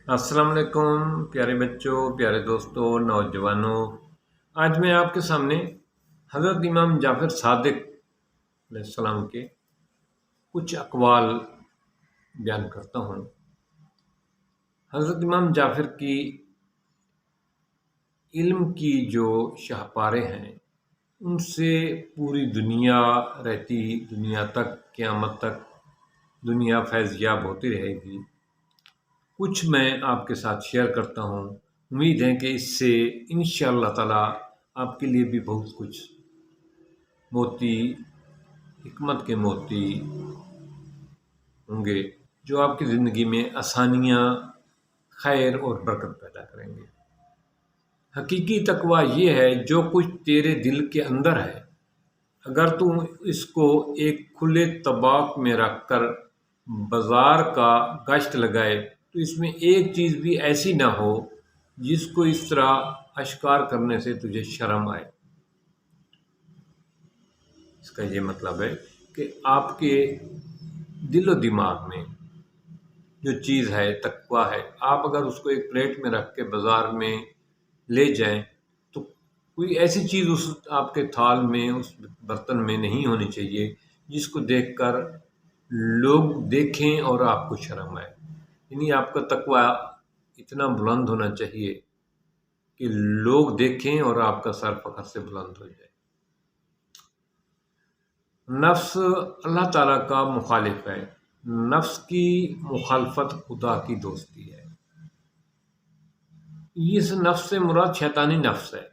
السلام علیکم پیارے بچوں، پیارے دوستوں، نوجوانوں۔ آج میں آپ کے سامنے حضرت امام جعفر صادق علیہ السلام کے کچھ اقوال بیان کرتا ہوں۔ حضرت امام جعفر کی علم کی جو شاہکاریں ہیں ان سے پوری دنیا رہتی، دنیا تک، قیامت تک دنیا فیض یاب ہوتی رہے گی۔ کچھ میں آپ کے ساتھ شیئر کرتا ہوں، امید ہے کہ اس سے انشاءاللہ تعالی آپ کے لیے بھی بہت کچھ موتی، حکمت کے موتی ہوں گے جو آپ کی زندگی میں آسانیاں، خیر اور برکت پیدا کریں گے۔ حقیقی تقویٰ یہ ہے جو کچھ تیرے دل کے اندر ہے، اگر تم اس کو ایک کھلے طباق میں رکھ کر بازار کا گشت لگائے تو اس میں ایک چیز بھی ایسی نہ ہو جس کو اس طرح اشکار کرنے سے تجھے شرم آئے۔ اس کا یہ مطلب ہے کہ آپ کے دل و دماغ میں جو چیز ہے، تقویٰ ہے، آپ اگر اس کو ایک پلیٹ میں رکھ کے بازار میں لے جائیں تو کوئی ایسی چیز اس آپ کے تھال میں، اس برتن میں نہیں ہونی چاہیے جس کو دیکھ کر لوگ دیکھیں اور آپ کو شرم آئے۔ یعنی آپ کا تقویٰ اتنا بلند ہونا چاہیے کہ لوگ دیکھیں اور آپ کا سر فخر سے بلند ہو جائے۔ نفس اللہ تعالیٰ کا مخالف ہے، نفس کی مخالفت خدا کی دوستی ہے۔ اس نفس سے مراد شیطانی نفس ہے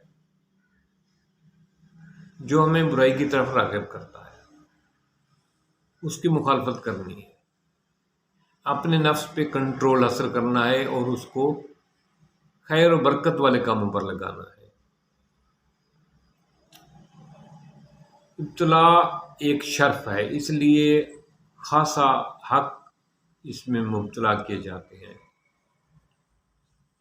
جو ہمیں برائی کی طرف راغب کرتا ہے، اس کی مخالفت کرنی ہے، اپنے نفس پہ کنٹرول حاصل کرنا ہے اور اس کو خیر و برکت والے کاموں پر لگانا ہے۔ ابتلا ایک شرف ہے، اس لیے خاصا حق اس میں مبتلا کیے جاتے ہیں۔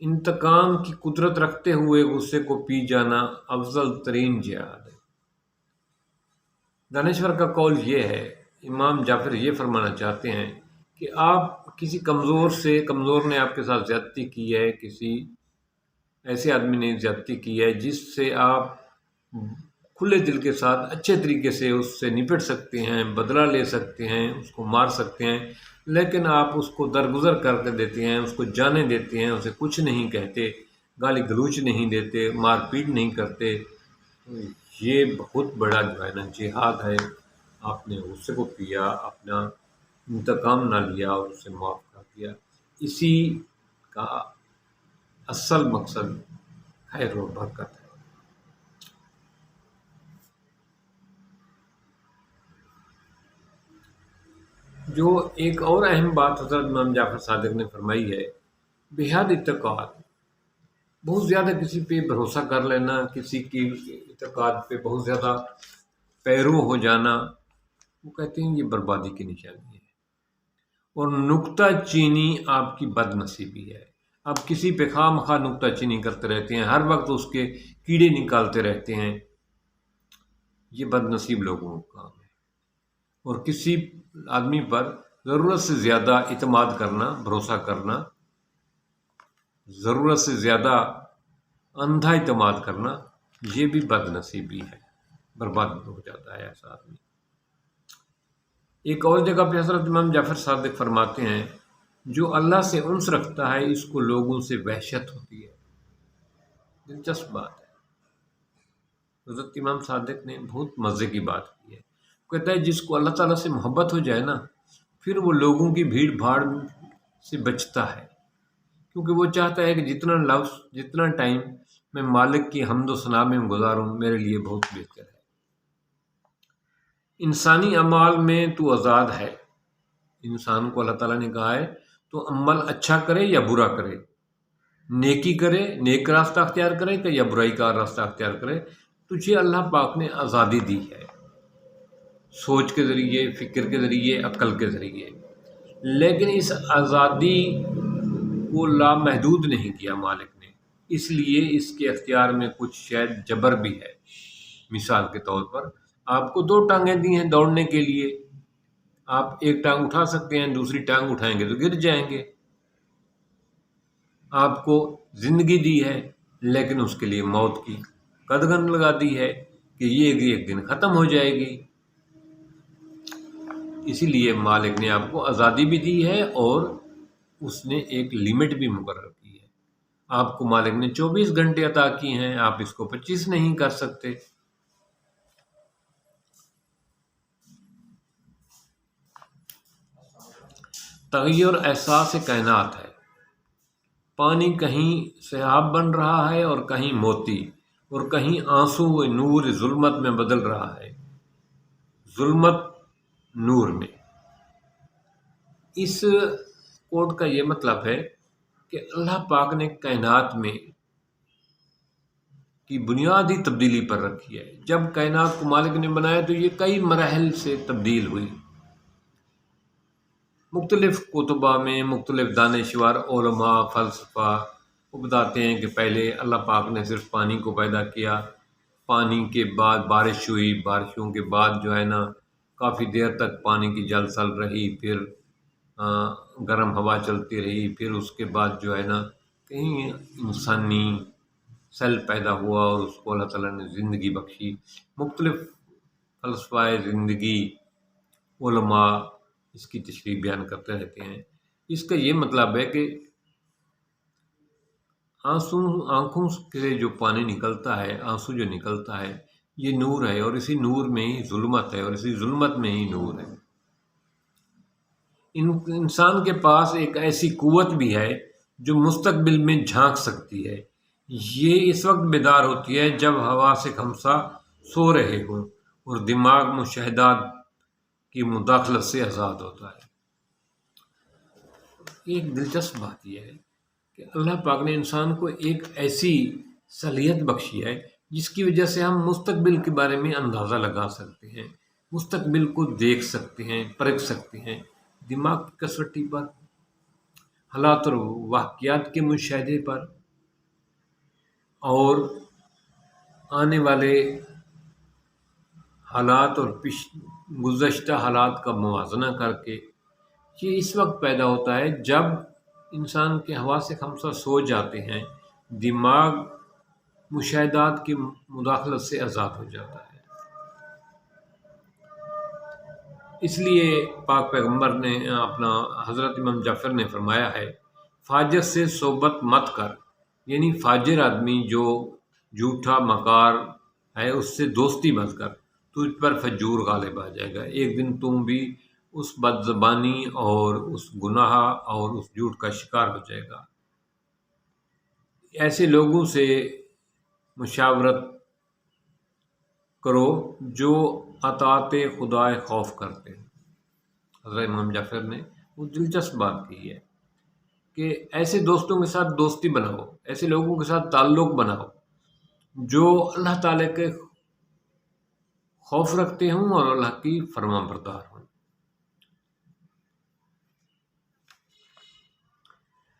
انتقام کی قدرت رکھتے ہوئے غصے کو پی جانا افضل ترین جہاد ہے۔ دانشور کا قول یہ ہے، امام جعفر یہ فرمانا چاہتے ہیں کہ آپ کسی کمزور نے آپ کے ساتھ زیادتی کی ہے، کسی ایسے آدمی نے زیادتی کی ہے جس سے آپ کھلے دل کے ساتھ اچھے طریقے سے اس سے نپٹ سکتے ہیں، بدلہ لے سکتے ہیں، اس کو مار سکتے ہیں، لیکن آپ اس کو درگزر کر کے دیتے ہیں، اس کو جانے دیتے ہیں، اسے کچھ نہیں کہتے، گالی گلوچ نہیں دیتے، مار پیٹ نہیں کرتے۔ یہ بہت بڑا جو ہے نا جہاد ہے۔ آپ نے غصے کو پیا، اپنا انتقام نہ لیا اور اسے معاف کر دیا۔ اسی کا اصل مقصد خیر و برکت ہے۔ جو ایک اور اہم بات حضرت امام جعفر صادق نے فرمائی ہے، بہاد اعتقاد، بہت زیادہ کسی پہ بھروسہ کر لینا، کسی کی اعتقاد پہ بہت زیادہ پیرو ہو جانا، وہ کہتے ہیں یہ بربادی کی نشانی ہے اور نکتہ چینی آپ کی بد نصیبی ہے۔ اب کسی پہ خواہ مخواہ نکتہ چینی کرتے رہتے ہیں، ہر وقت اس کے کیڑے نکالتے رہتے ہیں، یہ بد نصیب لوگوں کا کام ہے۔ اور کسی آدمی پر ضرورت سے زیادہ اعتماد کرنا، بھروسہ کرنا، ضرورت سے زیادہ اندھا اعتماد کرنا، یہ بھی بد نصیبی ہے، برباد ہو جاتا ہے ایسا آدمی۔ ایک اور جگہ پہ حضرت امام جعفر صادق فرماتے ہیں، جو اللہ سے انس رکھتا ہے اس کو لوگوں سے وحشت ہوتی ہے۔ دلچسپ بات ہے، حضرت امام صادق نے بہت مزے کی بات کی ہے۔ کہتا ہے جس کو اللہ تعالیٰ سے محبت ہو جائے نا، پھر وہ لوگوں کی بھیڑ بھاڑ سے بچتا ہے، کیونکہ وہ چاہتا ہے کہ جتنا ٹائم میں مالک کی حمد و ثنا میں گزاروں میرے لیے بہت بہتر ہے۔ انسانی اعمال میں تو آزاد ہے، انسان کو اللہ تعالیٰ نے کہا ہے تو عمل اچھا کرے یا برا کرے، نیکی کرے، نیک راستہ اختیار کرے کہ یا برائی کا راستہ اختیار کرے، تجھے اللہ پاک نے آزادی دی ہے، سوچ کے ذریعے، فکر کے ذریعے، عقل کے ذریعے، لیکن اس آزادی کو لامحدود نہیں کیا مالک نے، اس لیے اس کے اختیار میں کچھ شاید جبر بھی ہے۔ مثال کے طور پر آپ کو 2 ٹانگیں دی ہیں دوڑنے کے لیے، آپ ایک ٹانگ اٹھا سکتے ہیں، دوسری ٹانگ اٹھائیں گے تو گر جائیں گے۔ آپ کو زندگی دی ہے لیکن اس کے لیے موت کی قدغن لگا دی ہے کہ یہ ایک دن ختم ہو جائے گی۔ اسی لیے مالک نے آپ کو آزادی بھی دی ہے اور اس نے ایک لمٹ بھی مقرر کی ہے۔ آپ کو مالک نے 24 گھنٹے عطا کی ہیں، آپ اس کو 25 نہیں کر سکتے۔ تغیر احساس کائنات ہے۔ پانی کہیں سحاب بن رہا ہے اور کہیں موتی، اور کہیں آنسو و نور ظلمت میں بدل رہا ہے، ظلمت نور میں۔ اس کوٹ کا یہ مطلب ہے کہ اللہ پاک نے کائنات میں کی بنیادی تبدیلی پر رکھی ہے۔ جب کائنات کو مالک نے بنایا تو یہ کئی مراحل سے تبدیل ہوئی۔ مختلف کتبہ میں مختلف دانشور علماء فلسفہ وہ بتاتے ہیں کہ پہلے اللہ پاک نے صرف پانی کو پیدا کیا، پانی کے بعد بارش ہوئی، بارشوں کے بعد جو ہے نا کافی دیر تک پانی کی جل تھل رہی، پھر گرم ہوا چلتی رہی، پھر اس کے بعد جو ہے نا کہیں انسانی سیل پیدا ہوا اور اس کو اللہ تعالیٰ نے زندگی بخشی۔ مختلف فلسفہ زندگی علماء اس کی تشریح بیان کرتے رہتے ہیں۔ اس کا یہ مطلب ہے کہ آنکھوں سے جو پانی نکلتا ہے، آنسو جو نکلتا ہے، یہ نور ہے، اور اسی نور میں ہی ظلمت ہے، اور اسی ظلمت میں ہی نور ہے۔ انسان کے پاس ایک ایسی قوت بھی ہے جو مستقبل میں جھانک سکتی ہے۔ یہ اس وقت بیدار ہوتی ہے جب حواس خمسہ سو رہے ہوں اور دماغ مشاہدات کی مداخلت سے آزاد ہوتا ہے۔ ایک دلچسپ بات یہ ہے کہ اللہ پاک نے انسان کو ایک ایسی صلاحیت بخشی ہے جس کی وجہ سے ہم مستقبل کے بارے میں اندازہ لگا سکتے ہیں، مستقبل کو دیکھ سکتے ہیں، پرکھ سکتے ہیں، دماغ کی کسوٹی پر، حالات اور واقعات کے مشاہدے پر، اور آنے والے حالات اور گزشتہ حالات کا موازنہ کر کے۔ یہ اس وقت پیدا ہوتا ہے جب انسان کے حواس خمسہ سو جاتے ہیں، دماغ مشاہدات کی مداخلت سے آزاد ہو جاتا ہے۔ اس لیے پاک پیغمبر نے اپنا حضرت امام جعفر نے فرمایا ہے، فاجر سے صحبت مت کر، یعنی فاجر آدمی جو جھوٹا مکار ہے اس سے دوستی مت کر، تجھ پر فجور غالب آ جائے گا، ایک دن تم بھی اس بد زبانی اور اس گناہ اور اس جھوٹ کا شکار ہو جائے گا۔ ایسے لوگوں سے مشاورت کرو جو اطاعت خدا خوف کرتے ہیں۔ حضرت امام جعفر نے وہ دلچسپ بات کی ہے کہ ایسے دوستوں کے ساتھ دوستی بناؤ، ایسے لوگوں کے ساتھ تعلق بناؤ جو اللہ تعالیٰ کے خوف رکھتے ہوں اور اللہ کی فرما بردار ہوں۔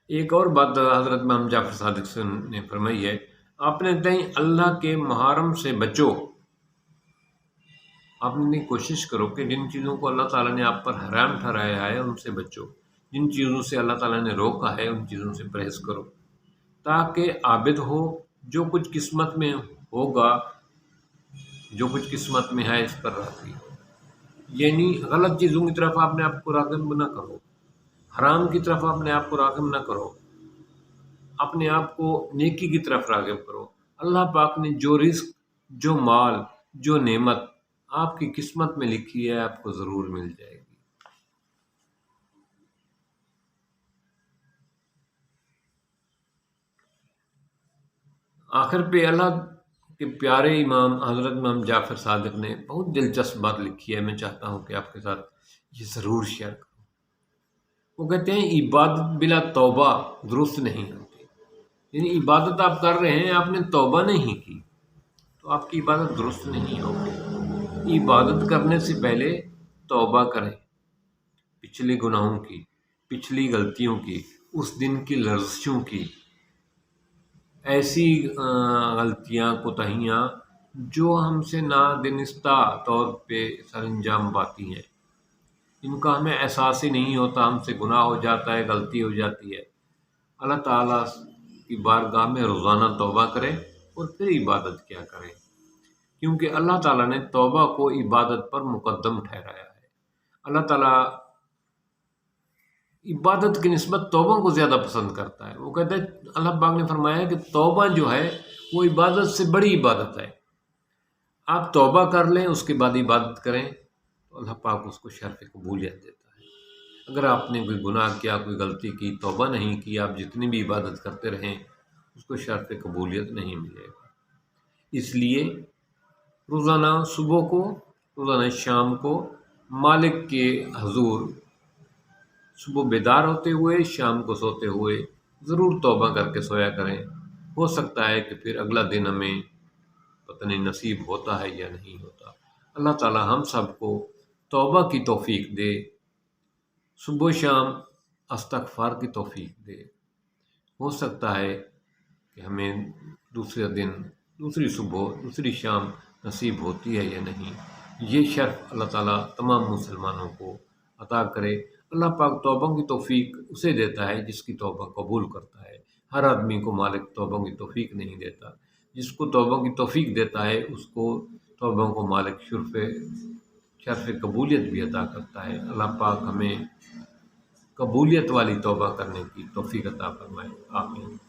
ایک اور بات حضرت امام جعفر صادق سے نے فرمائی ہے، اپنے تئیں اللہ کے محارم سے بچو۔ آپ نے کوشش کرو کہ جن چیزوں کو اللہ تعالیٰ نے آپ پر حرام ٹھہرایا ہے ان سے بچو، جن چیزوں سے اللہ تعالیٰ نے روکا ہے ان چیزوں سے پرہیز کرو، تاکہ عابد ہو جو کچھ قسمت میں ہوگا، جو کچھ قسمت میں ہے اس پر راضی ہو۔ یعنی غلط چیزوں کی طرف آپ نے آپ کو راغب نہ کرو، حرام کی طرف اپنے آپ کو راغب نہ کرو، اپنے آپ کو نیکی کی طرف راغب کرو۔ اللہ پاک نے جو رزق، جو مال، جو نعمت آپ کی قسمت میں لکھی ہے آپ کو ضرور مل جائے گی۔ آخر پہ اللہ کے پیارے امام حضرت امام جعفر صادق نے بہت دلچسپ بات لکھی ہے، میں چاہتا ہوں کہ آپ کے ساتھ یہ ضرور شیئر کروں۔ وہ کہتے ہیں عبادت بلا توبہ درست نہیں ہوتی، یعنی عبادت آپ کر رہے ہیں، آپ نے توبہ نہیں کی تو آپ کی عبادت درست نہیں ہوگی۔ عبادت کرنے سے پہلے توبہ کریں، پچھلے گناہوں کی، پچھلی غلطیوں کی، اس دن کی لرزشوں کی، ایسی غلطیاں کوتاہیاں جو ہم سے نادانستہ طور پہ سر انجام پاتی ہیں، ان کا ہمیں احساس ہی نہیں ہوتا، ہم سے گناہ ہو جاتا ہے، غلطی ہو جاتی ہے، اللہ تعالیٰ کی بارگاہ میں روزانہ توبہ کریں اور پھر عبادت کیا کریں، کیونکہ اللہ تعالیٰ نے توبہ کو عبادت پر مقدم ٹھہرایا ہے۔ اللہ تعالیٰ عبادت کی نسبت توبہ کو زیادہ پسند کرتا ہے۔ وہ کہتا ہے، اللہ پاک نے فرمایا کہ توبہ جو ہے وہ عبادت سے بڑی عبادت ہے۔ آپ توبہ کر لیں، اس کے بعد عبادت کریں تو اللہ پاک اس کو شرف قبولیت دیتا ہے۔ اگر آپ نے کوئی گناہ کیا، کوئی غلطی کی، توبہ نہیں کی، آپ جتنی بھی عبادت کرتے رہیں اس کو شرف قبولیت نہیں ملے گا۔ اس لیے روزانہ صبح کو، روزانہ شام کو مالک کے حضور صبح بیدار ہوتے ہوئے، شام کو سوتے ہوئے ضرور توبہ کر کے سویا کریں۔ ہو سکتا ہے کہ پھر اگلا دن ہمیں پتہ نہیں نصیب ہوتا ہے یا نہیں ہوتا۔ اللہ تعالی ہم سب کو توبہ کی توفیق دے، صبح و شام استغفار کی توفیق دے۔ ہو سکتا ہے کہ ہمیں دوسرے دن، دوسری صبح، دوسری شام نصیب ہوتی ہے یا نہیں۔ یہ شرف اللہ تعالیٰ تمام مسلمانوں کو عطا کرے۔ اللہ پاک توبہ کی توفیق اسے دیتا ہے جس کی توبہ قبول کرتا ہے۔ ہر آدمی کو مالک توبہ کی توفیق نہیں دیتا۔ جس کو توبہ کی توفیق دیتا ہے اس کو توبہ کو مالک شرف قبولیت بھی عطا کرتا ہے۔ اللہ پاک ہمیں قبولیت والی توبہ کرنے کی توفیق عطا فرمائے۔ آمین۔